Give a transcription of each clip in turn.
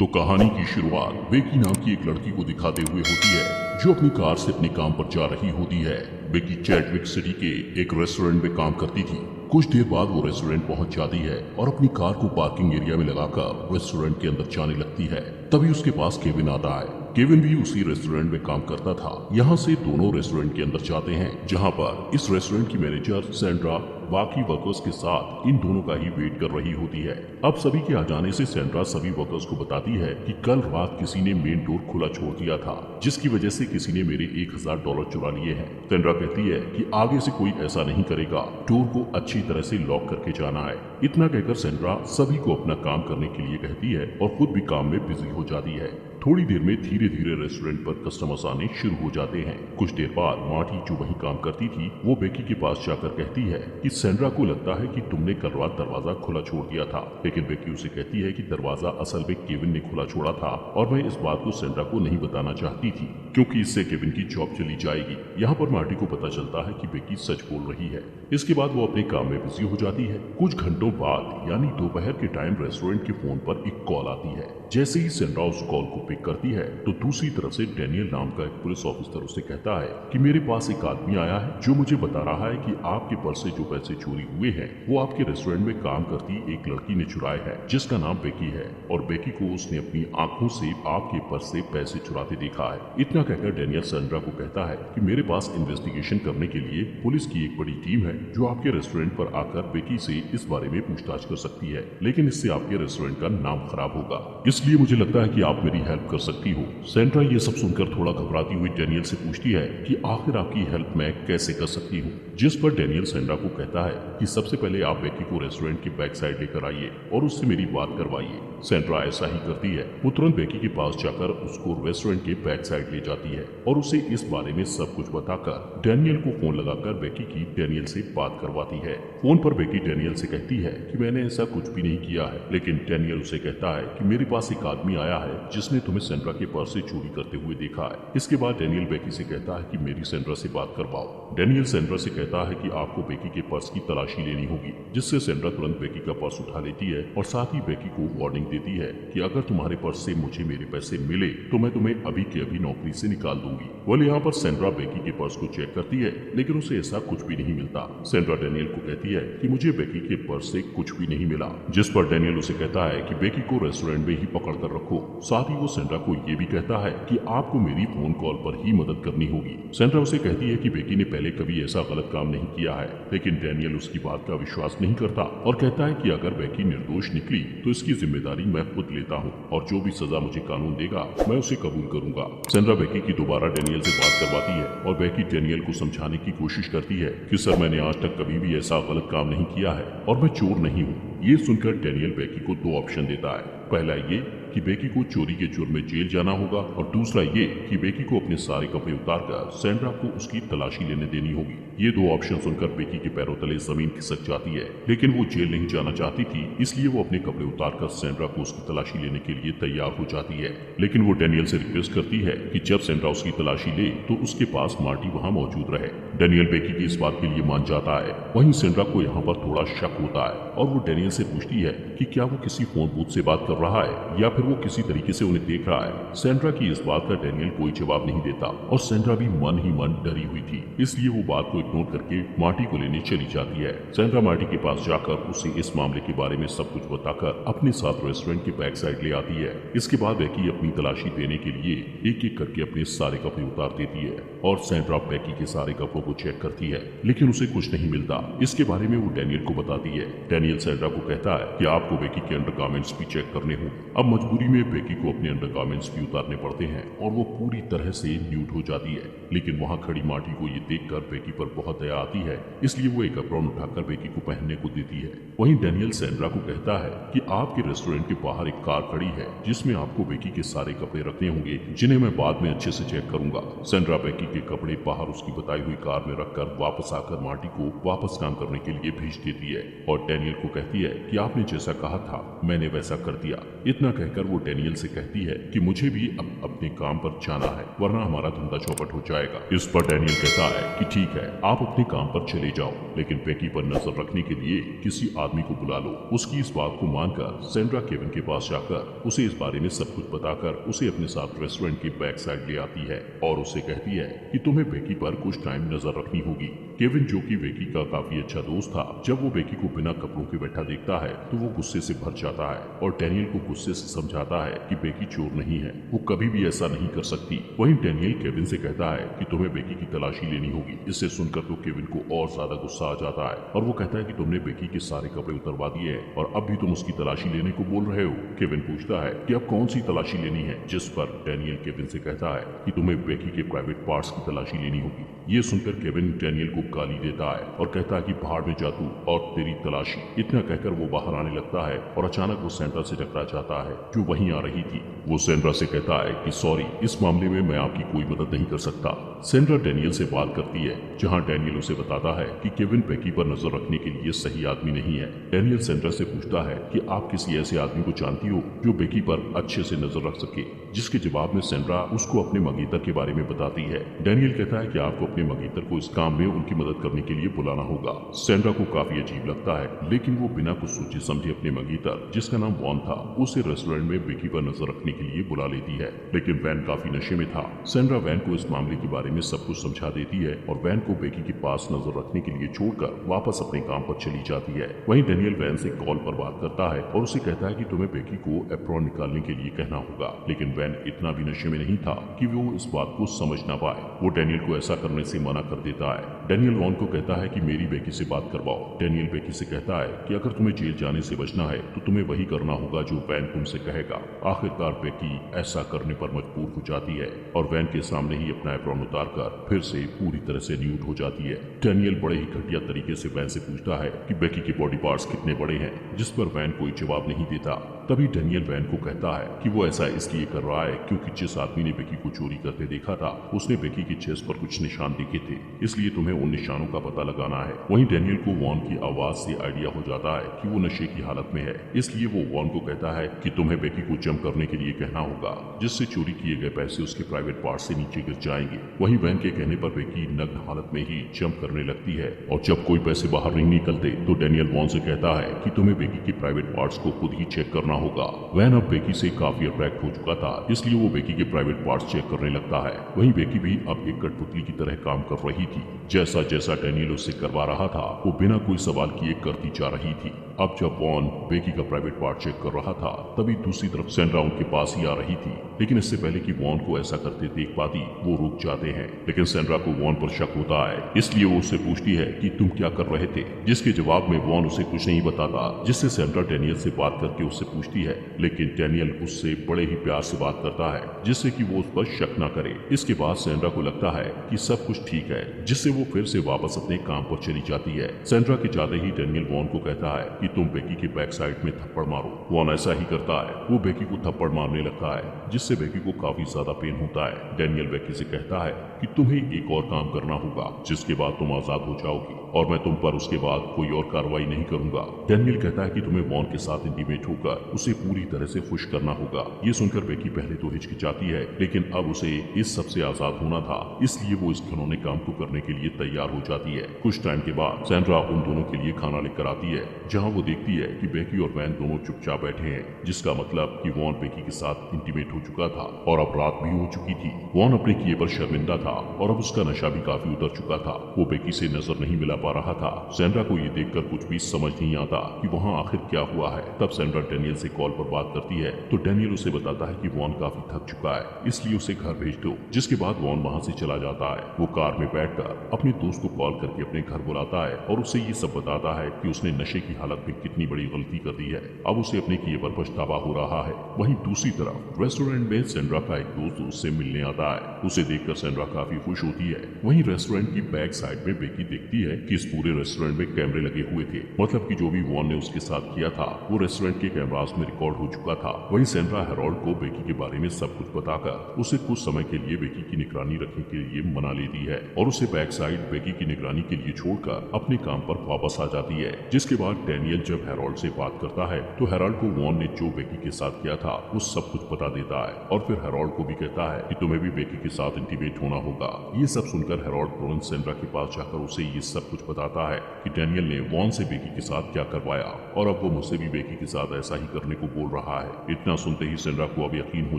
तो कहानी की शुरुआत बेकी नाम की एक लड़की को दिखाते हुए होती है जो अपनी कार से अपने काम पर जा रही होती है। बेकी चैडविक सिटी के एक रेस्टोरेंट में काम करती थी। कुछ देर बाद वो रेस्टोरेंट पहुंच जाती है और अपनी कार को पार्किंग एरिया में लगाकर रेस्टोरेंट के अंदर जाने लगती है। तभी उसके पास केविन आता है। केविन भी उसी रेस्टोरेंट में काम करता था। यहाँ से दोनों रेस्टोरेंट के अंदर जाते हैं, जहाँ पर इस रेस्टोरेंट की मैनेजर सैंड्रा बाकी वर्कर्स के साथ इन दोनों का ही वेट कर रही होती है। अब सभी के आ जाने से सैंड्रा सभी वर्कर्स को बताती है कि कल रात किसी ने मेन डोर खुला छोड़ दिया था, जिसकी वजह से किसी ने मेरे $1000 चुरा लिए हैं। सैंड्रा कहती है कि आगे से कोई ऐसा नहीं करेगा, डोर को अच्छी तरह से लॉक करके जाना है। इतना कहकर सैंड्रा सभी को अपना काम करने के लिए कहती है और खुद भी काम में बिजी हो जाती है। थोड़ी देर में धीरे धीरे रेस्टोरेंट पर कस्टमर्स आने शुरू हो जाते हैं। कुछ देर बाद मार्टी जो वहीं काम करती थी वो बेकी के पास जाकर कहती है कि सैंड्रा को लगता है कि तुमने कल रात दरवाजा खुला छोड़ दिया था। लेकिन बेकी उसे कहती है कि दरवाजा असल में केविन ने खुला छोड़ा था और मैं इस बात को सैंड्रा को नहीं बताना चाहती थी, क्योंकि इससे केविन की जॉब चली जाएगी। यहाँ पर मार्टी को पता चलता है कि बेकी सच बोल रही है। इसके बाद वो अपने काम में बिजी हो जाती है। कुछ घंटों बाद यानी दोपहर के टाइम रेस्टोरेंट के फोन पर एक कॉल आती है। जैसे ही सैंड्रा उस कॉल को पिक करती है तो दूसरी तरफ से डैनियल नाम का एक पुलिस ऑफिसर उसे कहता है कि मेरे पास एक आदमी आया है जो मुझे बता रहा है कि आपके पर्स से जो पैसे चोरी हुए हैं वो आपके रेस्टोरेंट में काम करती एक लड़की ने चुराए हैं, जिसका नाम बेकी है, और बेकी को उसने अपनी आंखों से आपके पर्स से पैसे चुराते देखा है। इतना कहकर डैनियल सैंड्रा को कहता है कि मेरे पास इन्वेस्टिगेशन करने के लिए पुलिस की एक बड़ी टीम है जो आपके रेस्टोरेंट पर आकर बेकी से इस बारे में पूछताछ कर सकती है, लेकिन इससे आपके रेस्टोरेंट का नाम खराब होगा, इसलिए मुझे लगता है कि आप मेरी हेल्प कर सकती हो। सैंड्रा ये सब सुनकर थोड़ा घबराती हुई डैनियल से पूछती है कि आखिर आपकी हेल्प मैं कैसे कर सकती हूँ, जिस पर डैनियल सैंड्रा को कहता है कि सबसे पहले आप बेकी को रेस्टोरेंट की बैक साइड लेकर आइए और उससे मेरी बात करवाइए। सैंड्रा ऐसा ही करती है। वो तुरंत बेकी के पास जाकर उसको रेस्टोरेंट के बैक साइड ले जाती है और उसे इस बारे में सब कुछ बताकर डैनियल को फोन लगाकर बेकी की डैनियल से बात करवाती है। फोन पर बेकी डैनियल से कहती है कि मैंने ऐसा कुछ भी नहीं किया है, लेकिन डैनियल उसे कहता है कि मेरे पास एक आदमी आया है जिसने तुम्हें सैंड्रा के पर्स से चोरी करते हुए देखा है। इसके बाद डैनियल बेकी से कहता है कि मेरी सैंड्रा से बात करवाओ। डैनियल सैंड्रा से कहता है कि आपको बेकी के पर्स की तलाशी लेनी होगी, जिससे सैंड्रा तुरंत बेकी का पर्स उठा लेती है और साथ ही बेकी को वार्निंग देती है कि अगर तुम्हारे पर्स से मुझे मेरे पैसे मिले तो मैं तुम्हें अभी के अभी नौकरी से निकाल दूंगी। वेल, यहाँ पर सैंड्रा बेकी के पर्स को चेक करती है, लेकिन उसे ऐसा कुछ भी नहीं मिलता। सैंड्रा डैनियल को कहती है कि मुझे बेकी के पर्स से कुछ भी नहीं मिला, जिस पर डैनियल उसे कहता है कि बेकी को रेस्टोरेंट में ही पकड़ कर रखो। साथ ही वो सैंड्रा को ये भी कहता है कि आपको मेरी फोन कॉल पर ही मदद करनी होगी। सैंड्रा उसे कहती है कि बेकी ने पहले कभी ऐसा गलत काम नहीं किया है, लेकिन डैनियल उसकी बात का विश्वास नहीं करता और कहता है कि अगर बेकी निर्दोष निकली तो इसकी जिम्मेदारी मैं खुद लेता हूँ और जो भी सजा मुझे कानून देगा मैं उसे कबूल करूंगा। सैंड्रा बेकी की दोबारा डैनियल से बात करवाती है और बेकी डैनियल को समझाने की कोशिश करती है कि सर, मैंने आज तक कभी भी ऐसा गलत काम नहीं किया है और मैं चोर नहीं हूँ। ये सुनकर डैनियल बेकी को 2 ऑप्शन देता है। पहला ये कि बेकी को चोरी के जुर्म में जेल जाना होगा और दूसरा ये कि बेकी को अपने सारे कपड़े उतारकर सैंड्रा को उसकी तलाशी लेने देनी होगी। ये 2 ऑप्शन सुनकर बेकी के पैरों तले जमीन खिसक जाती है, लेकिन वो जेल नहीं जाना चाहती थी, इसलिए वो अपने कपड़े उतारकर सैंड्रा को उसकी तलाशी लेने के लिए तैयार हो जाती है। लेकिन वो डैनियल से रिक्वेस्ट करती है कि जब सैंड्रा उसकी तलाशी ले तो उसके पास मार्टी वहाँ मौजूद रहे। डैनियल बेकी की इस बात के लिए मान जाता है। वहीं सैंड्रा को यहाँ पर थोड़ा शक होता है और वो डैनियल से पूछती है कि क्या वो किसी फोन बूथ से बात कर रहा है या फिर वो किसी तरीके से उन्हें देख रहा है। सैंड्रा की इस बात का डैनियल कोई जवाब नहीं देता और सैंड्रा भी मन ही मन डरी हुई थी, इसलिए वो बात को इग्नोर करके मार्टी को लेने चली जाती है। सैंड्रा मार्टी के पास जाकर उसे इस मामले के बारे में सब कुछ बताकर अपने साथ रेस्टोरेंट के बैक साइड ले आती है। इसके बाद बेकी अपनी तलाशी देने के लिए एक एक करके अपने सारे कपड़े उतार देती है और सैंड्रा बेकी के सारे कपड़ों को चेक करती है, लेकिन उसे कुछ नहीं मिलता। इसके बारे में वो डैनियल को बताती है। डैनियल सैंड्रा को कहता है कि आपको बेकी के अंडरगारमेंट्स भी चेक करने हों। अब मजबूरी में बेकी को अपने अंडरगारमेंट्स भी उतारने पड़ते हैं और वो पूरी तरह से न्यूड हो जाती है, लेकिन वहाँ खड़ी मार्टी को ये देखकर बेकी पर बहुत दया आती है, इसलिए वो एक अप्रॉन उठाकर बेकी को पहनने को देती है। वहीं डैनियल सैंड्रा को कहता है कि आपके रेस्टोरेंट के बाहर एक कार खड़ी है जिसमें आपको बेकी के सारे कपड़े रखने होंगे, जिन्हें मैं बाद में अच्छे से चेक करूंगा। सैंड्रा बेकी के कपड़े बाहर उसकी बताई हुई कार में रखकर वापस आकर मार्टी को वापस काम करने के लिए भेज देती है और डैनियल को कहती है कि आपने जैसा कहा था मैंने वैसा कर दिया। इतना कहकर कहकर वो डेनियल से कहती है कि मुझे भी अब अपने काम पर जाना है, वरना हमारा धंधा चौपट हो जाएगा। इस पर डेनियल कहता है कि ठीक है, आप अपने काम पर चले जाओ, लेकिन बेकी पर नजर रखने के लिए किसी आदमी को बुला लो। उसकी इस बात को मानकर सैंड्रा केविन के पास जाकर उसे इस बारे में सब कुछ बताकर उसे अपने साथ रेस्टोरेंट के बैक साइड ले आती है और उससे कहती है कि तुम्हें बेकी पर कुछ टाइम नजर रखनी होगी। केविन, जो कि बेकी का काफी अच्छा दोस्त था, जब वो बेकी को बिना कपड़ों के बैठा देखता है तो वो गुस्से से भर जाता है और डेनियल को गुस्से से समझाता है कि बेकी चोर नहीं है, वो कभी भी ऐसा नहीं कर सकती। वहीं डेनियल केविन से कहता है कि तुम्हें बेकी की तलाशी लेनी होगी। इससे सुनकर तो केविन को और ज्यादा गुस्सा आ जाता है और वो कहता है कि तुमने बेकी के सारे कपड़े उतरवा दिए हैं और अब भी तुम उसकी तलाशी लेने को बोल रहे हो। केविन पूछता है कि अब कौन सी तलाशी लेनी है, जिस पर डेनियल केविन से कहता है कि तुम्हें बेकी के प्राइवेट पार्ट्स की तलाशी लेनी होगी। ये सुनकर केविन डेनियल को गाली देता है और कहता है कि भाड़ में जा तू और तेरी तलाशी। इतना कहकर वो बाहर आने लगता है और अचानक वो सैंड्रा से टकरा जाता है जो वहीं आ रही थी। वो सैंड्रा से कहता है कि सॉरी, इस मामले में मैं आपकी कोई मदद नहीं कर सकता। सैंड्रा डेनियल से बात करती है, जहां डेनियल उसे बताता है कि केविन बेकी पर नजर रखने के लिए सही आदमी नहीं है। डेनियल सैंड्रा से पूछता है कि आप किसी ऐसे आदमी को जानती हो जो बेकी पर अच्छे से नजर रख सके, जिसके जवाब में सैंड्रा उसको अपने मंगेतर के बारे में बताती है। डेनियल कहता है कि आपको अपने मंगेतर को इस काम में उनकी मदद करने के लिए बुलाना होगा। सैंड्रा को काफी अजीब लगता है, लेकिन वो बिना कुछ सोचे समझे अपने मंगेतर, जिसका नाम वॉन था, उसे रेस्टोरेंट में बेकी पर नजर रखने के लिए बुला लेती है। लेकिन वैन काफी नशे में था। सैंड्रा वैन को इस मामले के बारे में सब कुछ समझा देती है और वैन को बेकी के पास नजर रखने के लिए छोड़कर वापस अपने काम पर चली जाती है। वहीं डेनियल वैन से कॉल पर बात करता है और उसे कहता है कि तुम्हें बेकी को एप्रॉन निकालने के लिए कहना होगा, लेकिन वैन इतना भी नशे में नहीं था कि वो इस बात को समझ ना पाए। वो डेनियल को ऐसा करने से मना कर देता है। डेनियल वॉन को कहता है कि मेरी बेकी से बात करवाओ। डेनियल बेकी से कहता है कि अगर तुम्हें जेल जाने से बचना है तो तुम्हें वही करना होगा जो वैन तुमसे कहेगा। आखिरकार बेकी ऐसा करने पर मजबूर हो जाती है और वैन के सामने ही अपना एप्रॉन उतारकर फिर से पूरी तरह से न्यूड हो जाती है। डेनियल बड़े ही घटिया तरीके से वैन से पूछता है कि बेकी के बॉडी पार्ट्स कितने बड़े हैं, जिस पर वैन कोई जवाब नहीं देता। तभी डेनियल वैन को कहता है कि वो ऐसा इसलिए कर रहा है क्योंकि जिस आदमी ने बेकी को चोरी करते देखा था उसने बेकी की चेस्ट पर कुछ निशान देखे थे, इसलिए तुम्हें उन निशानों का पता लगाना है। वहीं डेनियल को वॉन की आवाज से आइडिया हो जाता है कि वो नशे की हालत में है, इसलिए वो वॉन को कहता है कि तुम्हें बेकी को जंप करने के लिए कहना होगा, जिससे चोरी किए गए पैसे उसके प्राइवेट पार्ट से नीचे गिर जाएंगे। वहीं वैन के कहने पर बेकी नग्न हालत में ही जंप करने लगती है और जब कोई पैसे बाहर नहीं निकलते तो डेनियल वॉन से कहता है कि तुम्हें बेकी के प्राइवेट पार्ट्स को खुद ही चेक करना होगा। वैन अब बेकी से काफी अट्रैक्ट हो चुका था, इसलिए वो बेकी के प्राइवेट पार्ट्स चेक करने लगता है। वहीं बेकी भी अब एक कठपुतली की तरह काम कर रही थी। जैसा जैसा डेनियल उससे करवा रहा था वो बिना कोई सवाल किए करती जा रही थी। अब जब वॉन बेकी का प्राइवेट पार्ट चेक कर रहा था तभी दूसरी तरफ सैंड्रा उनके पास ही आ रही थी, लेकिन इससे पहले कि वॉन को ऐसा करते देख पाती वो रुक जाते हैं। लेकिन सैंड्रा को वॉन पर शक होता है, इसलिए वो उससे पूछती है कि तुम क्या कर रहे थे, जिसके जवाब में वॉन उसे कुछ नहीं बताता, जिससे सैंड्रा डेनियल से बात करके उससे पूछती है, लेकिन डेनियल उससे बड़े ही प्यार से बात करता है जिससे कि वो उस पर शक ना करे। इसके बाद सैंड्रा को लगता है कि सब कुछ ठीक है, जिससे वो फिर से वापस अपने काम पर चली जाती है। सैंड्रा के जाते ही डेनियल वॉन को कहता है कि तुम बेकी के बैक साइड में थप्पड़ मारो। वॉन ऐसा ही करता है, वो बेकी को थप्पड़ मारने लगता है, जिससे बेकी को काफी ज्यादा पेन होता है। डेनियल बेकी से कहता है कि तुम्हें एक और काम करना होगा, जिसके बाद तुम आजाद हो जाओगी और मैं तुम पर उसके बाद कोई और कार्रवाई नहीं करूंगा। डेनियल कहता है कि तुम्हें वॉन के साथ इंटीमेट होकर उसे पूरी तरह से खुश करना होगा। ये सुनकर बेकी पहले तो हिचकिचाती है, लेकिन अब उसे इस सब से आजाद होना था, इसलिए वो इस घिनौने काम को करने के लिए तैयार हो जाती है। कुछ टाइम के बाद सैंड्रा उन दोनों के लिए खाना लेकर आती है, जहाँ वो देखती है कि बेकी और वैन दोनों चुपचाप बैठे हैं, जिसका मतलब कि वॉन बेकी के साथ इंटीमेट हो चुका था और अब रात भी हो चुकी थी। वॉन अपने किए पर शर्मिंदा था और अब उसका नशा भी काफी उतर चुका था। वो बेकी से नजर नहीं मिला पा रहा था। सैंड्रा को ये देखकर कुछ भी समझ नहीं आता कि वहाँ आखिर क्या हुआ है। तब सैंड्रा डेनियल से कॉल पर बात करती है तो डेनियल उसे बताता है कि वॉन काफी थक चुका है, इसलिए उसे घर भेज दो। जिसके बाद वॉन वहाँ से चला जाता है। वो कार में बैठकर अपने दोस्त को कॉल करके अपने घर बुलाता है और उसे ये सब बताता है कि उसने नशे की हालत में कितनी बड़ी गलती कर दी है। अब उसे अपने किए पर पछतावा हो रहा है। वहीं दूसरी तरफ रेस्टोरेंट में सैंड्रा का एक दोस्त उससे मिलने आता है। उसे देखकर सैंड्रा काफी खुश होती है। वहीं रेस्टोरेंट की बैक साइड में बेकी देखती है कि इस पूरे रेस्टोरेंट में कैमरे लगे हुए थे, मतलब कि जो भी वॉन ने उसके साथ किया था वो रेस्टोरेंट के कैमरास में रिकॉर्ड हो चुका था। वहीं सेंड्रा हेरोल्ड को बेकी के बारे में सब कुछ बताकर उसे कुछ समय के लिए बेकी की निगरानी रखने के लिए मना लेती है और उसे बैक साइड बेकी की निगरानी के लिए छोड़कर अपने काम पर वापस आ जाती है। जिसके बाद डैनियल जब हेरोल्ड से बात करता है तो हेरोल्ड को वॉन ने जो बेकी के साथ किया था वो सब कुछ बता देता है और फिर हेरोल्ड को भी कहता है कि तुम्हें भी बेकी के साथ इंटीमेट होना होगा। ये सब सुनकर हेरोल्ड तुरंत सेंड्रा के पास जाकर उसे ये सब कुछ बताता है कि डैनियल ने वॉन से बेकी के साथ क्या करवाया और अब वो मुझसे भी बेकी के साथ ऐसा ही करने को बोल रहा है। इतना सुनते ही सेंड्रा को अब यकीन हो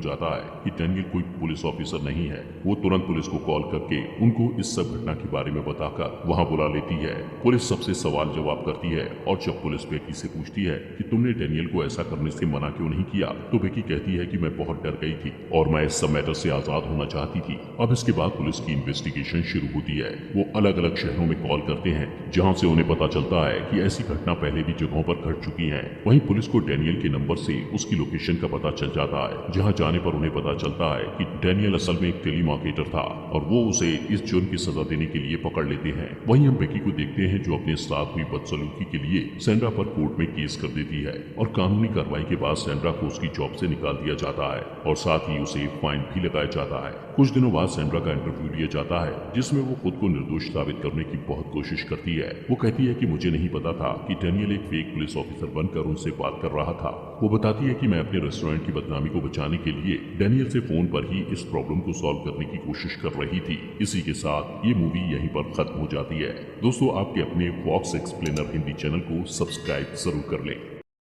जाता है कि डैनियल कोई पुलिस ऑफिसर नहीं है। वो तुरंत पुलिस को कॉल करके उनको इस सब घटना के बारे में बताकर वहाँ बुला लेती है। पुलिस सबसे सवाल जवाब करती है और जब पुलिस बेकी से पूछती है कि तुमने डैनियल को ऐसा करने से मना क्यों नहीं किया, तो बेकी कहती है कि मैं बहुत डर गई थी और मैं इस सब मैटर से आजाद होना चाहती थी। अब इसके बाद पुलिस की इन्वेस्टिगेशन शुरू होती है। वो अलग अलग शहरों में कॉल करते हैं जहाँ से उन्हें पता चलता है कि ऐसी घटना पहले भी जगहों पर घट चुकी है। वहीं पुलिस को डैनियल के नंबर से उसकी लोकेशन का पता चल जाता है, जहाँ जाने पर उन्हें पता चलता है कि डैनियल असल में एक टेलीमार्केटर था और वो उसे इस जुर्म की सजा देने के लिए पकड़ लेते हैं। वहीं हम बेकी को देखते हैं जो अपने साथ हुई बदसलूकी के लिए सेंड्रा पर कोर्ट में केस कर देती है और कानूनी कार्रवाई के बाद सेंड्रा को उसकी जॉब से निकाल दिया जाता है और साथ ही उसे फाइन भी लगाया जाता है। कुछ दिनों बाद सेंड्रा का इंटरव्यू लिया जाता है जिसमें वो खुद को निर्दोष साबित करने की बहुत कोशिश करती है। वो कहती है कि मुझे नहीं पता था कि डैनियल एक फेक पुलिस ऑफिसर बनकर उनसे बात कर रहा था। वो बताती है कि मैं अपने रेस्टोरेंट की बदनामी को बचाने के लिए डैनियल से फोन पर ही इस प्रॉब्लम को सॉल्व करने की कोशिश कर रही थी। इसी के साथ ये मूवी यहीं पर खत्म हो जाती है। दोस्तों, आपके अपने फॉक्स एक्सप्लेनर हिंदी चैनल को सब्सक्राइब जरूर कर लें।